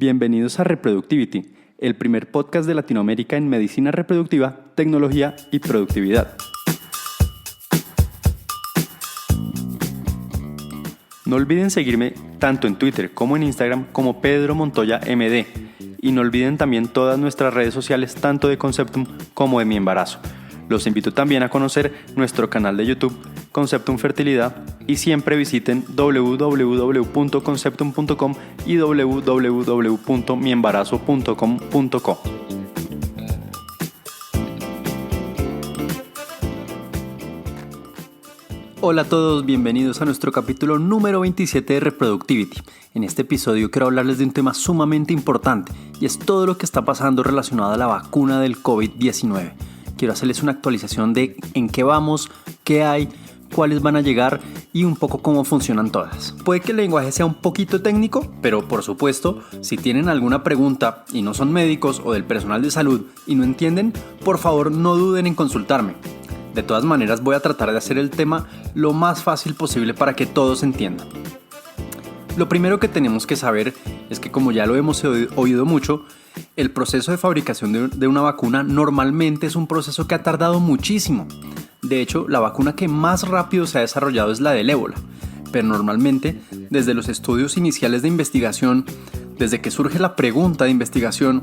Bienvenidos a Reproductivity, el primer podcast de Latinoamérica en medicina reproductiva, tecnología y productividad. No olviden seguirme tanto en Twitter como en Instagram como Pedro Montoya MD. Y no olviden también todas nuestras redes sociales, tanto de Conceptum como de Mi Embarazo. Los invito también a conocer nuestro canal de YouTube, Conceptum Fertilidad, y siempre visiten www.conceptum.com y www.miembarazo.com.co. Hola a todos, bienvenidos a nuestro capítulo número 27 de Reproductivity. En este episodio quiero hablarles de un tema sumamente importante y es todo lo que está pasando relacionado a la vacuna del COVID-19. Quiero hacerles una actualización de en qué vamos, qué hay, cuáles van a llegar y un poco cómo funcionan todas. Puede que el lenguaje sea un poquito técnico, pero por supuesto, si tienen alguna pregunta y no son médicos o del personal de salud y no entienden, por favor no duden en consultarme. De todas maneras voy a tratar de hacer el tema lo más fácil posible para que todos entiendan. Lo primero que tenemos que saber es que, como ya lo hemos oído mucho, el proceso de fabricación de una vacuna normalmente es un proceso que ha tardado muchísimo. De hecho, la vacuna que más rápido se ha desarrollado es la del ébola, pero normalmente, desde los estudios iniciales de investigación, desde que surge la pregunta de investigación,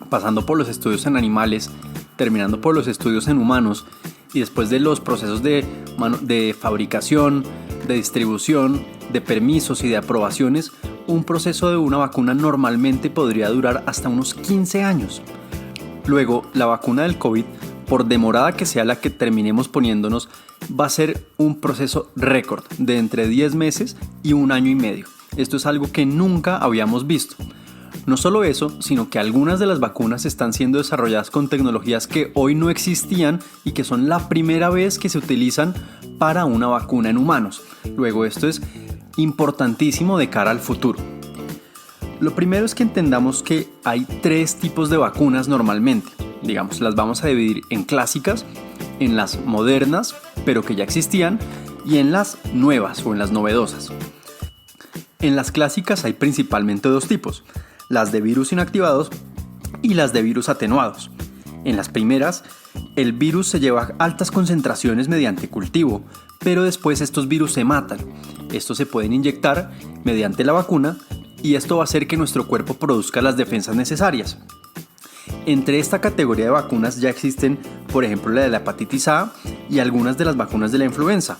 pasando por los estudios en animales, terminando por los estudios en humanos, y después de los procesos de fabricación, de distribución, de permisos y de aprobaciones, un proceso de una vacuna normalmente podría durar hasta unos 15 años. Luego, la vacuna del COVID, por demorada que sea la que terminemos poniéndonos, va a ser un proceso récord de entre 10 meses y 1 año y medio. Esto es algo que nunca habíamos visto. No solo eso, sino que algunas de las vacunas están siendo desarrolladas con tecnologías que hoy no existían y que son la primera vez que se utilizan para una vacuna en humanos. Luego, esto es importantísimo de cara al futuro. Lo primero es que entendamos que hay 3 tipos de vacunas normalmente. Digamos, las vamos a dividir en clásicas, en las modernas, pero que ya existían, y en las nuevas o en las novedosas. En las clásicas hay principalmente 2 tipos, las de virus inactivados y las de virus atenuados. En las primeras, el virus se lleva a altas concentraciones mediante cultivo, pero después estos virus se matan. Estos se pueden inyectar mediante la vacuna y esto va a hacer que nuestro cuerpo produzca las defensas necesarias. Entre esta categoría de vacunas ya existen, por ejemplo, la de la hepatitis A y algunas de las vacunas de la influenza.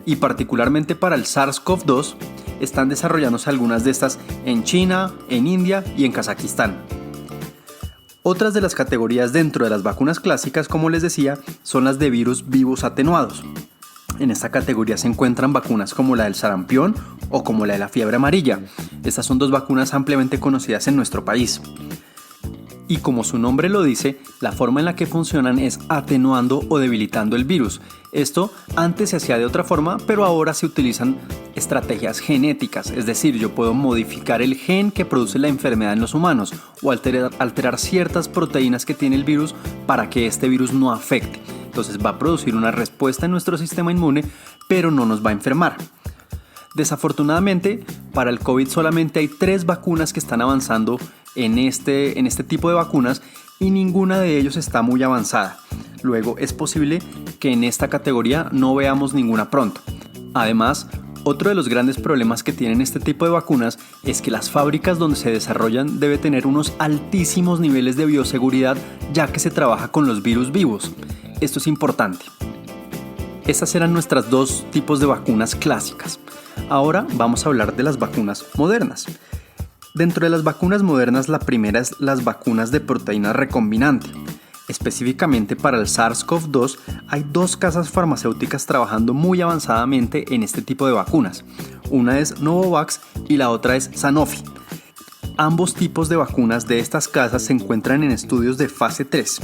Y particularmente para el SARS-CoV-2 están desarrollándose algunas de estas en China, en India y en Kazajistán. Otras de las categorías dentro de las vacunas clásicas, como les decía, son las de virus vivos atenuados. En esta categoría se encuentran vacunas como la del sarampión o como la de la fiebre amarilla. Estas son 2 vacunas ampliamente conocidas en nuestro país. Y como su nombre lo dice, la forma en la que funcionan es atenuando o debilitando el virus. Esto antes se hacía de otra forma, pero ahora se utilizan estrategias genéticas, es decir, yo puedo modificar el gen que produce la enfermedad en los humanos o alterar ciertas proteínas que tiene el virus para que este virus no afecte. Entonces va a producir una respuesta en nuestro sistema inmune, pero no nos va a enfermar. Desafortunadamente, para el COVID solamente hay 3 vacunas que están avanzando en este tipo de vacunas y ninguna de ellos está muy avanzada. Luego es posible que en esta categoría no veamos ninguna pronto. Además, otro de los grandes problemas que tienen este tipo de vacunas es que las fábricas donde se desarrollan deben tener unos altísimos niveles de bioseguridad, ya que se trabaja con los virus vivos. Esto es importante. Estas eran nuestras 2 tipos de vacunas clásicas. Ahora vamos a hablar de las vacunas modernas. Dentro de las vacunas modernas, la primera es las vacunas de proteína recombinante. Específicamente para el SARS-CoV-2 hay 2 casas farmacéuticas trabajando muy avanzadamente en este tipo de vacunas. Una es Novavax y la otra es Sanofi. Ambos tipos de vacunas de estas casas se encuentran en estudios de fase 3.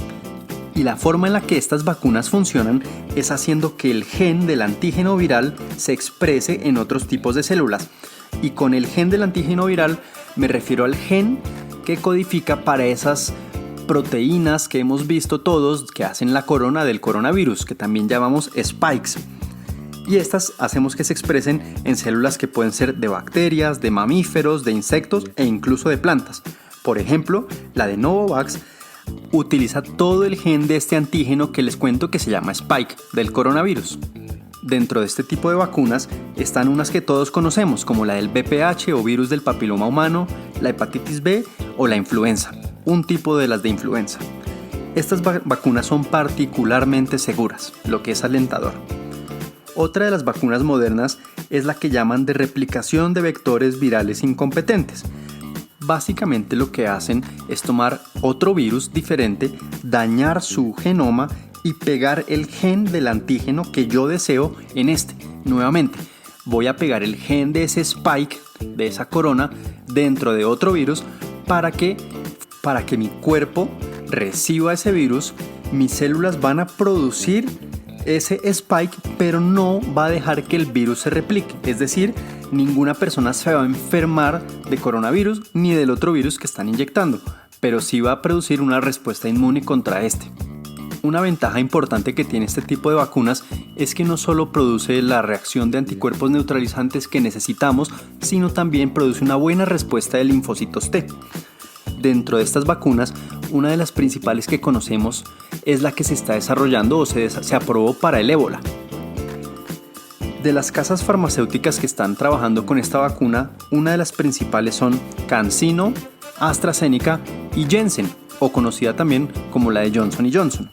Y la forma en la que estas vacunas funcionan es haciendo que el gen del antígeno viral se exprese en otros tipos de células. Y con el gen del antígeno viral me refiero al gen que codifica para esas proteínas que hemos visto todos que hacen la corona del coronavirus, que también llamamos spikes. y estas hacemos que se expresen en células que pueden ser de bacterias, de mamíferos, de insectos e incluso de plantas. Por ejemplo, la de Novavax utiliza todo el gen de este antígeno que les cuento que se llama Spike del coronavirus. Dentro de este tipo de vacunas están unas que todos conocemos, como la del VPH o virus del papiloma humano, la hepatitis B o la influenza, un tipo de las de influenza. Estas vacunas son particularmente seguras, lo que es alentador. Otra de las vacunas modernas es la que llaman de replicación de vectores virales incompetentes. Básicamente lo que hacen es tomar otro virus diferente, dañar su genoma y pegar el gen del antígeno que yo deseo en este. Nuevamente, voy a pegar el gen de ese spike, de esa corona, dentro de otro virus para que mi cuerpo reciba ese virus. Mis células van a producir ese spike, pero no va a dejar que el virus se replique. Es decir, ninguna persona se va a enfermar de coronavirus ni del otro virus que están inyectando, pero sí va a producir una respuesta inmune contra este. Una ventaja importante que tiene este tipo de vacunas es que no solo produce la reacción de anticuerpos neutralizantes que necesitamos, sino también produce una buena respuesta de linfocitos T. Dentro de estas vacunas, una de las principales que conocemos es la que se está desarrollando o se aprobó para el ébola. De las casas farmacéuticas que están trabajando con esta vacuna, una de las principales son CanSino, AstraZeneca y Janssen, o conocida también como la de Johnson & Johnson.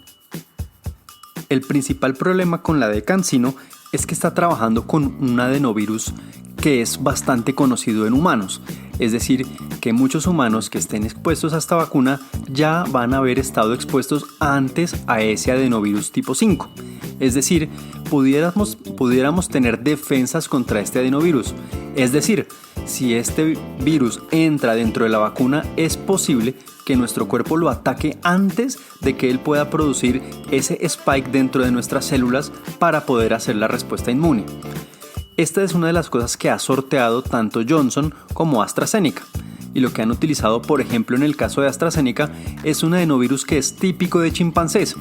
El principal problema con la de CanSino es que está trabajando con un adenovirus que es bastante conocido en humanos. Es decir, que muchos humanos que estén expuestos a esta vacuna ya van a haber estado expuestos antes a ese adenovirus tipo 5. Es decir, pudiéramos tener defensas contra este adenovirus. Es decir, si este virus entra dentro de la vacuna, es posible que nuestro cuerpo lo ataque antes de que él pueda producir ese spike dentro de nuestras células para poder hacer la respuesta inmune. Esta es una de las cosas que ha sorteado tanto Johnson como AstraZeneca. Y lo que han utilizado, por ejemplo, en el caso de AstraZeneca, es un adenovirus que es típico de chimpancés,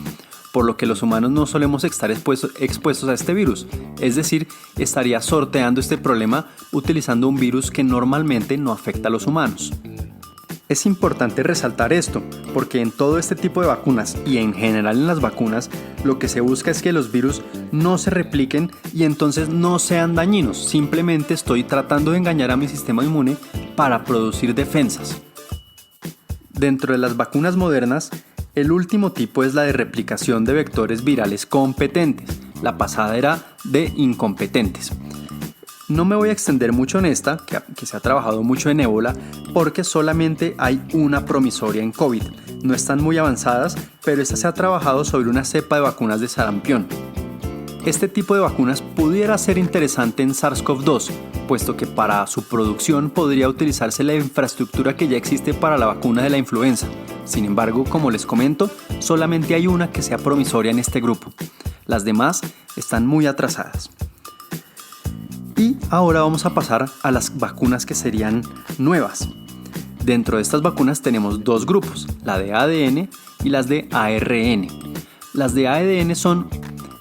por lo que los humanos no solemos estar expuestos a este virus. Es decir, estaría sorteando este problema utilizando un virus que normalmente no afecta a los humanos. Es importante resaltar esto, porque en todo este tipo de vacunas y en general en las vacunas, lo que se busca es que los virus no se repliquen y entonces no sean dañinos. Simplemente estoy tratando de engañar a mi sistema inmune para producir defensas. Dentro de las vacunas modernas, el último tipo es la de replicación de vectores virales competentes. La pasada era de incompetentes. No me voy a extender mucho en esta, que se ha trabajado mucho en ébola, porque solamente hay una promisoria en COVID. No están muy avanzadas, pero esta se ha trabajado sobre una cepa de vacunas de sarampión. Este tipo de vacunas pudiera ser interesante en SARS-CoV-2, puesto que para su producción podría utilizarse la infraestructura que ya existe para la vacuna de la influenza. Sin embargo, como les comento, solamente hay una que sea promisoria en este grupo. Las demás están muy atrasadas. Y ahora vamos a pasar a las vacunas que serían nuevas. Dentro de estas vacunas tenemos dos grupos, la de ADN y las de ARN. Las de ADN son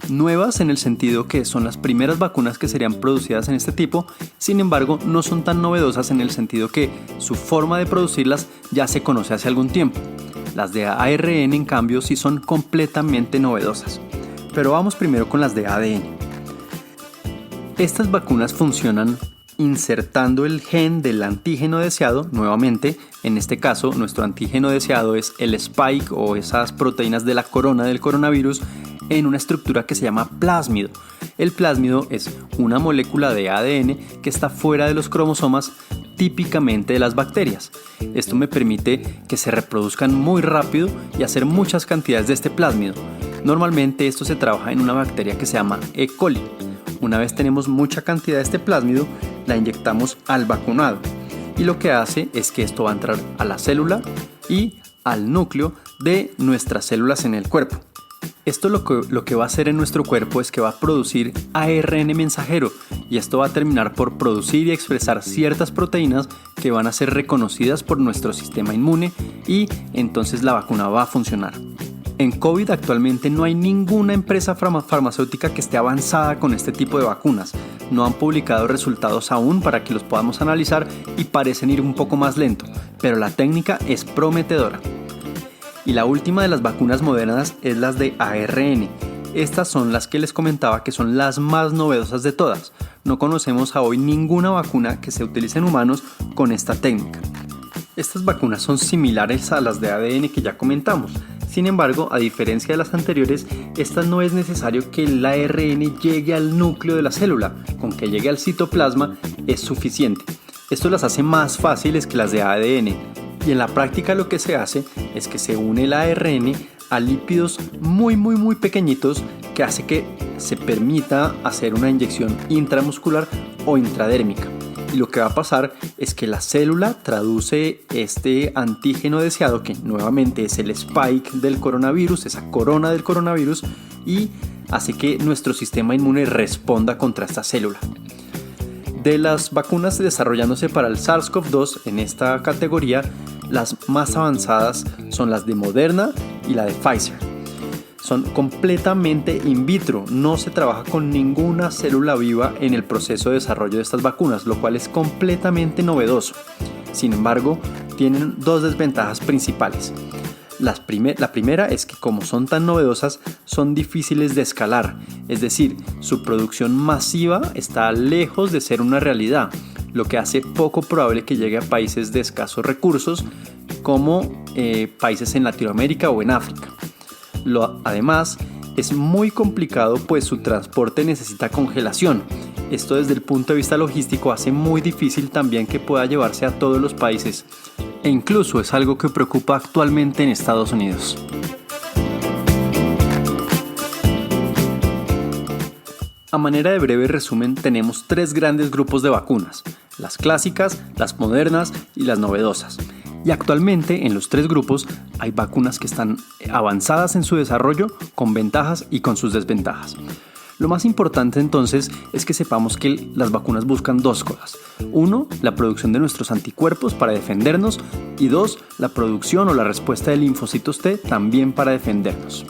nuevas en el sentido que son las primeras vacunas que serían producidas en este tipo, sin embargo no son tan novedosas en el sentido que su forma de producirlas ya se conoce hace algún tiempo. Las de ARN en cambio sí son completamente novedosas. Pero vamos primero con las de ADN. Estas vacunas funcionan insertando el gen del antígeno deseado, nuevamente, en este caso nuestro antígeno deseado es el spike o esas proteínas de la corona del coronavirus, en una estructura que se llama plásmido. El plásmido es una molécula de ADN que está fuera de los cromosomas, típicamente de las bacterias. Esto me permite que se reproduzcan muy rápido y hacer muchas cantidades de este plásmido. Normalmente esto se trabaja en una bacteria que se llama E. coli. Una vez tenemos mucha cantidad de este plásmido, la inyectamos al vacunado y lo que hace es que esto va a entrar a la célula y al núcleo de nuestras células en el cuerpo. Esto lo que va a hacer en nuestro cuerpo es que va a producir ARN mensajero y esto va a terminar por producir y expresar ciertas proteínas que van a ser reconocidas por nuestro sistema inmune y entonces la vacuna va a funcionar. En COVID actualmente no hay ninguna empresa farmacéutica que esté avanzada con este tipo de vacunas. No han publicado resultados aún para que los podamos analizar y parecen ir un poco más lento, pero la técnica es prometedora. Y la última de las vacunas modernas es las de ARN. Estas son las que les comentaba que son las más novedosas de todas. No conocemos a hoy ninguna vacuna que se utilice en humanos con esta técnica. Estas vacunas son similares a las de ADN que ya comentamos. Sin embargo, a diferencia de las anteriores, estas no es necesario que el ARN llegue al núcleo de la célula. Con que llegue al citoplasma es suficiente. Esto las hace más fáciles que las de ADN. Y en la práctica lo que se hace es que se une el ARN a lípidos muy pequeñitos que hace que se permita hacer una inyección intramuscular o intradérmica. Y lo que va a pasar es que la célula traduce este antígeno deseado, que nuevamente es el spike del coronavirus, esa corona del coronavirus, y hace que nuestro sistema inmune responda contra esta célula. De las vacunas desarrollándose para el SARS-CoV-2 en esta categoría, las más avanzadas son las de Moderna y la de Pfizer. Son completamente in vitro, no se trabaja con ninguna célula viva en el proceso de desarrollo de estas vacunas, lo cual es completamente novedoso. Sin embargo, tienen dos desventajas principales. La primera es que como son tan novedosas, son difíciles de escalar, es decir, su producción masiva está lejos de ser una realidad, lo que hace poco probable que llegue a países de escasos recursos como países en Latinoamérica o en África. Además, es muy complicado pues su transporte necesita congelación. Esto desde el punto de vista logístico hace muy difícil también que pueda llevarse a todos los países e incluso es algo que preocupa actualmente en Estados Unidos. A manera de breve resumen, tenemos tres grandes grupos de vacunas: las clásicas, las modernas y las novedosas. Y actualmente en los tres grupos hay vacunas que están avanzadas en su desarrollo, con ventajas y con sus desventajas. Lo más importante entonces es que sepamos que las vacunas buscan dos cosas. Uno, la producción de nuestros anticuerpos para defendernos, y dos, la producción o la respuesta de linfocitos T también para defendernos.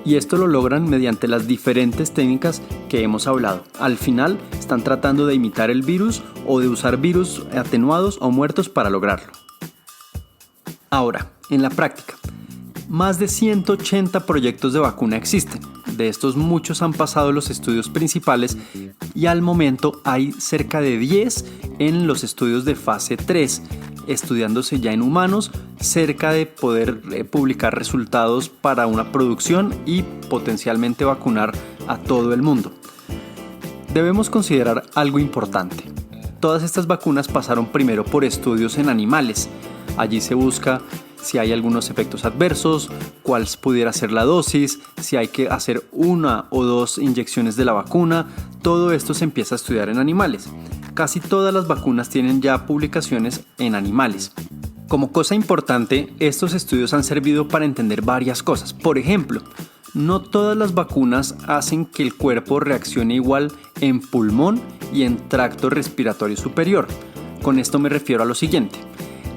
Y esto lo logran mediante las diferentes técnicas que hemos hablado. Al final están tratando de imitar el virus o de usar virus atenuados o muertos para lograrlo. Ahora, en la práctica, más de 180 proyectos de vacuna existen. De estos muchos han pasado los estudios principales y al momento hay cerca de 10 en los estudios de fase 3, estudiándose ya en humanos, cerca de poder publicar resultados para una producción y potencialmente vacunar a todo el mundo. Debemos considerar algo importante. Todas estas vacunas pasaron primero por estudios en animales. Allí se busca si hay algunos efectos adversos, cuál pudiera ser la dosis, si hay que hacer una o dos inyecciones de la vacuna. Todo esto se empieza a estudiar en animales. Casi todas las vacunas tienen ya publicaciones en animales. Como cosa importante, estos estudios han servido para entender varias cosas. Por ejemplo, no todas las vacunas hacen que el cuerpo reaccione igual en pulmón y en tracto respiratorio superior. Con esto me refiero a lo siguiente.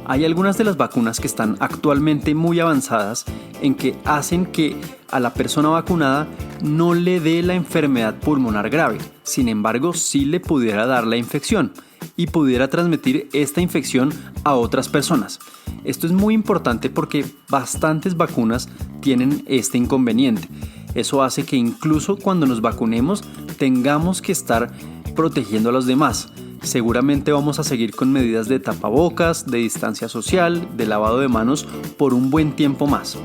Hay algunas de las vacunas que están actualmente muy avanzadas en que hacen que a la persona vacunada no le dé la enfermedad pulmonar grave. Sin embargo, sí le pudiera dar la infección y pudiera transmitir esta infección a otras personas. Esto es muy importante porque bastantes vacunas tienen este inconveniente. Eso hace que incluso cuando nos vacunemos tengamos que estar protegiendo a los demás. Seguramente vamos a seguir con medidas de tapabocas, de distancia social, de lavado de manos por un buen tiempo más.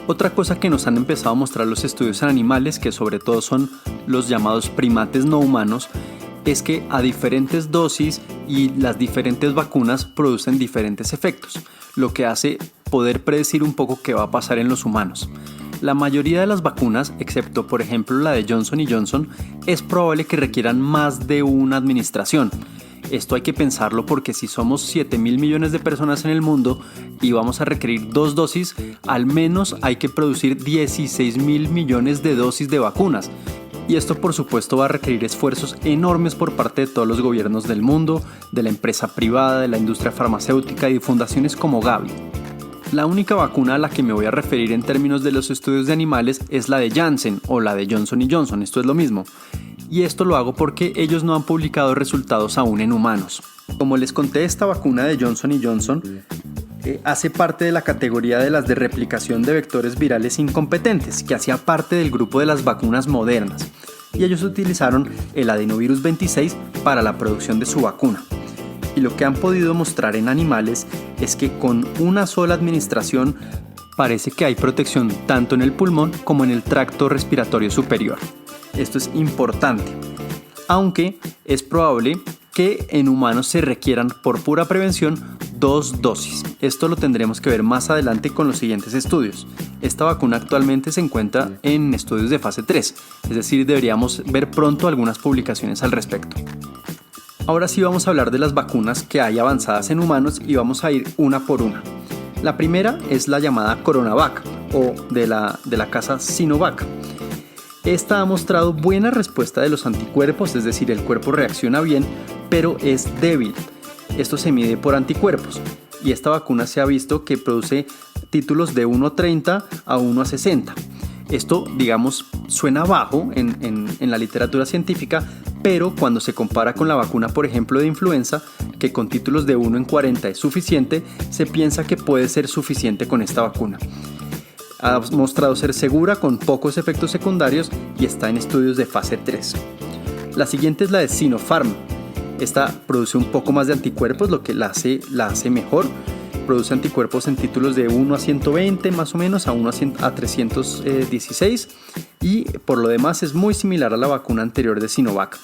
Otra cosa que nos han empezado a mostrar los estudios en animales, que sobre todo son los llamados primates no humanos, es que a diferentes dosis y las diferentes vacunas producen diferentes efectos, lo que hace poder predecir un poco qué va a pasar en los humanos. La mayoría de las vacunas, excepto por ejemplo la de Johnson & Johnson, es probable que requieran más de una administración. Esto hay que pensarlo porque si somos 7.000 millones de personas en el mundo y vamos a requerir 2 dosis, al menos hay que producir 16.000 millones de dosis de vacunas. Y esto por supuesto va a requerir esfuerzos enormes por parte de todos los gobiernos del mundo, de la empresa privada, de la industria farmacéutica y de fundaciones como Gavi. La única vacuna a la que me voy a referir en términos de los estudios de animales es la de Janssen o la de Johnson & Johnson, esto es lo mismo. Y esto lo hago porque ellos no han publicado resultados aún en humanos. Como les conté, esta vacuna de Johnson & Johnson hace parte de la categoría de las de replicación de vectores virales incompetentes, que hacía parte del grupo de las vacunas modernas. Y ellos utilizaron el adenovirus 26 para la producción de su vacuna. Y lo que han podido mostrar en animales es que con una sola administración parece que hay protección tanto en el pulmón como en el tracto respiratorio superior. Esto es importante, aunque es probable que en humanos se requieran por pura prevención 2 dosis. Esto lo tendremos que ver más adelante con los siguientes estudios. Esta vacuna actualmente se encuentra en estudios de fase 3, es decir, deberíamos ver pronto algunas publicaciones al respecto. Ahora sí vamos a hablar de las vacunas que hay avanzadas en humanos y vamos a ir una por una. La primera es la llamada Coronavac o de la casa Sinovac. Esta ha mostrado buena respuesta de los anticuerpos, es decir, el cuerpo reacciona bien, pero es débil. Esto se mide por anticuerpos y esta vacuna se ha visto que produce títulos de 1.30 a 1.60. Esto, digamos, suena bajo en la literatura científica, pero cuando se compara con la vacuna, por ejemplo, de influenza, que con títulos de 1 en 40 es suficiente, se piensa que puede ser suficiente con esta vacuna. Ha mostrado ser segura con pocos efectos secundarios y está en estudios de fase 3. La siguiente es la de Sinopharm. Esta produce un poco más de anticuerpos, lo que la hace mejor. Produce anticuerpos en títulos de 1 a 120 más o menos, a 1 a 316 y por lo demás es muy similar a la vacuna anterior de Sinovac.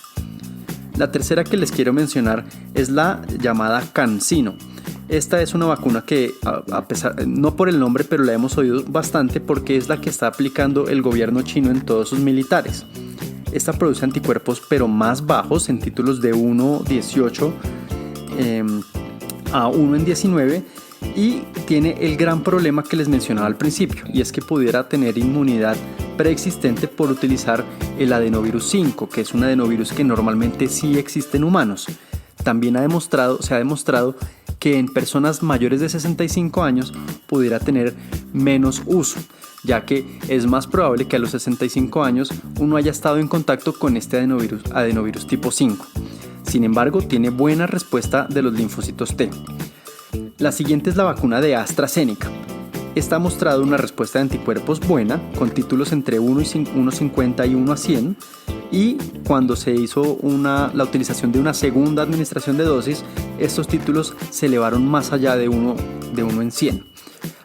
La tercera que les quiero mencionar es la llamada CanSino. Esta es una vacuna que, a pesar, no por el nombre, pero la hemos oído bastante porque es la que está aplicando el gobierno chino en todos sus militares. Esta produce anticuerpos pero más bajos en títulos de 1.18 a 1 en 19 y tiene el gran problema que les mencionaba al principio y es que pudiera tener inmunidad preexistente por utilizar el adenovirus 5, que es un adenovirus que normalmente sí existe en humanos. También se ha demostrado que en personas mayores de 65 años pudiera tener menos uso, ya que es más probable que a los 65 años uno haya estado en contacto con este adenovirus tipo 5. Sin embargo, tiene buena respuesta de los linfocitos T. La siguiente es la vacuna de AstraZeneca. Esta ha mostrado una respuesta de anticuerpos buena, con títulos entre 1.50 y 1 a 100, y cuando se hizo la utilización de una segunda administración de dosis, estos títulos se elevaron más allá de 1 en 100.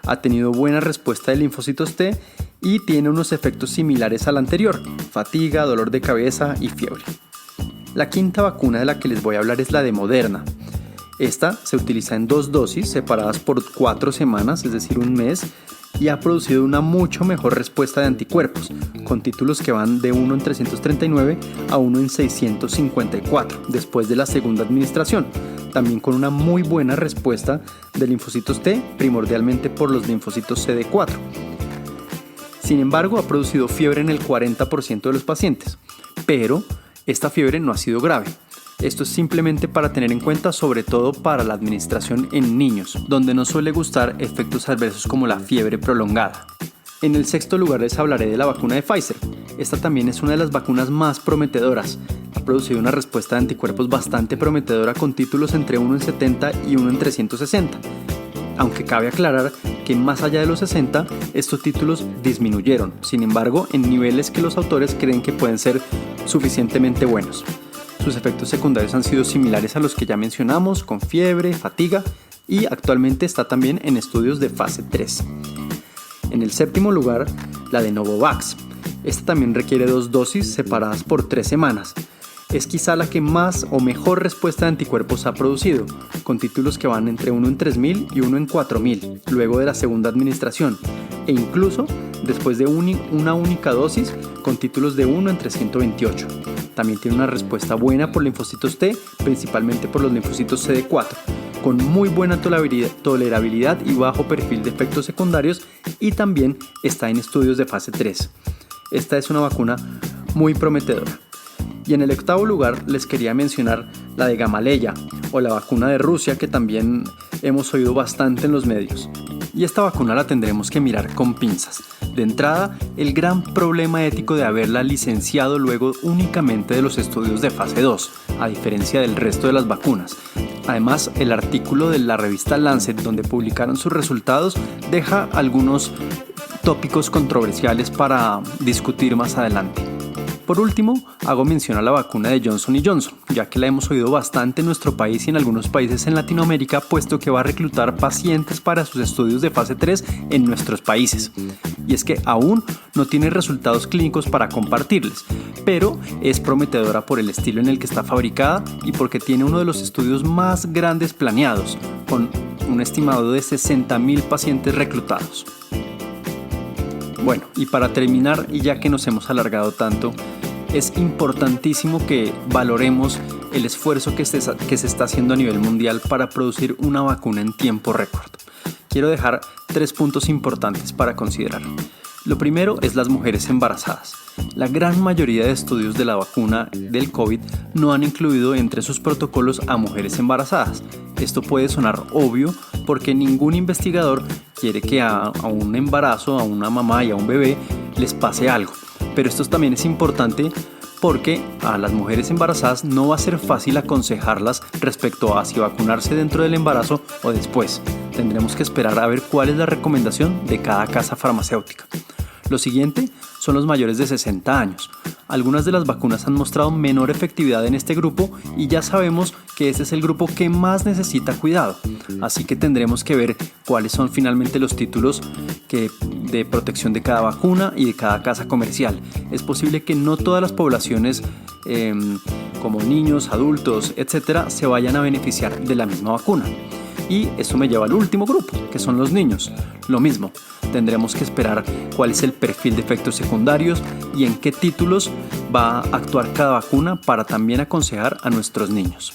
Ha tenido buena respuesta de linfocitos T y tiene unos efectos similares al anterior: fatiga, dolor de cabeza y fiebre. La quinta vacuna de la que les voy a hablar es la de Moderna. Esta se utiliza en 2 dosis separadas por 4 semanas, es decir, un mes, y ha producido una mucho mejor respuesta de anticuerpos, con títulos que van de 1 en 339 a 1 en 654 después de la segunda administración, también con una muy buena respuesta de linfocitos T, primordialmente por los linfocitos CD4. Sin embargo, ha producido fiebre en el 40% de los pacientes, pero esta fiebre no ha sido grave. Esto es simplemente para tener en cuenta, sobre todo para la administración en niños, donde no suele gustar efectos adversos como la fiebre prolongada. En el sexto lugar les hablaré de la vacuna de Pfizer. Esta también es una de las vacunas más prometedoras. Ha producido una respuesta de anticuerpos bastante prometedora con títulos entre 1 en 70 y 1 en 360. Aunque cabe aclarar que más allá de los 60, estos títulos disminuyeron, sin embargo, en niveles que los autores creen que pueden ser suficientemente buenos. Sus efectos secundarios han sido similares a los que ya mencionamos, con fiebre, fatiga, y actualmente está también en estudios de fase 3. En el séptimo lugar, la de Novavax. Esta también requiere 2 dosis separadas por 3 semanas. Es quizá la que más o mejor respuesta de anticuerpos ha producido, con títulos que van entre 1 en 3000 y 1 en 4000, luego de la segunda administración, e incluso después de una única dosis, con títulos de 1 en 328. También tiene una respuesta buena por linfocitos T, principalmente por los linfocitos CD4, con muy buena tolerabilidad y bajo perfil de efectos secundarios, y también está en estudios de fase 3. Esta es una vacuna muy prometedora. Y en el octavo lugar les quería mencionar la de Gamaleya o la vacuna de Rusia, que también hemos oído bastante en los medios. y esta vacuna la tendremos que mirar con pinzas. De entrada, el gran problema ético de haberla licenciado luego únicamente de los estudios de fase 2, a diferencia del resto de las vacunas. Además, el artículo de la revista Lancet donde publicaron sus resultados deja algunos tópicos controversiales para discutir más adelante. Por último, hago mención a la vacuna de Johnson & Johnson, ya que la hemos oído bastante en nuestro país y en algunos países en Latinoamérica, puesto que va a reclutar pacientes para sus estudios de fase 3 en nuestros países. Y es que aún no tiene resultados clínicos para compartirles, pero es prometedora por el estilo en el que está fabricada y porque tiene uno de los estudios más grandes planeados, con un estimado de 60.000 pacientes reclutados. Bueno, y para terminar, y ya que nos hemos alargado tanto, es importantísimo que valoremos el esfuerzo que se está haciendo a nivel mundial para producir una vacuna en tiempo récord. Quiero dejar 3 puntos importantes para considerar. Lo primero es las mujeres embarazadas. La gran mayoría de estudios de la vacuna del COVID no han incluido entre sus protocolos a mujeres embarazadas. Esto puede sonar obvio porque ningún investigador quiere que a un embarazo, a una mamá y a un bebé les pase algo. Pero esto también es importante porque a las mujeres embarazadas no va a ser fácil aconsejarlas respecto a si vacunarse dentro del embarazo o después. Tendremos que esperar a ver cuál es la recomendación de cada casa farmacéutica. Lo siguiente son los mayores de 60 años. Algunas de las vacunas han mostrado menor efectividad en este grupo y ya sabemos que este es el grupo que más necesita cuidado. Así que tendremos que ver cuáles son finalmente los títulos de protección de cada vacuna y de cada casa comercial. Es posible que no todas las poblaciones como niños, adultos, etcétera, se vayan a beneficiar de la misma vacuna. Y eso me lleva al último grupo, que son los niños. Lo mismo, tendremos que esperar cuál es el perfil de efectos secundarios y en qué títulos va a actuar cada vacuna para también aconsejar a nuestros niños.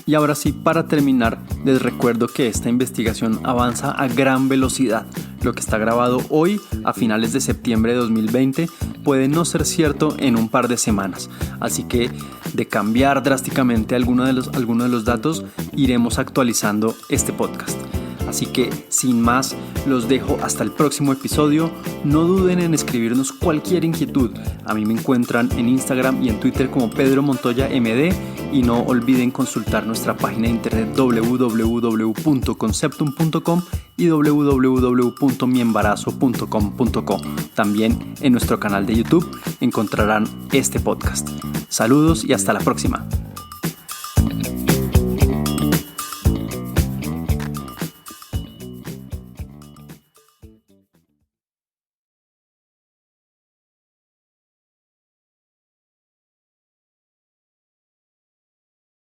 Y ahora sí, para terminar, les recuerdo que esta investigación avanza a gran velocidad. Lo que está grabado hoy, a finales de septiembre de 2020, puede no ser cierto en un par de semanas. Así que, de cambiar drásticamente alguno de los datos, iremos actualizando este podcast. Así que, sin más, los dejo hasta el próximo episodio. No duden en escribirnos cualquier inquietud. A mí me encuentran en Instagram y en Twitter como Pedro Montoya MD. Y no olviden consultar nuestra página de internet www.conceptum.com y www.miembarazo.com.co. También en nuestro canal de YouTube encontrarán este podcast. Saludos y hasta la próxima.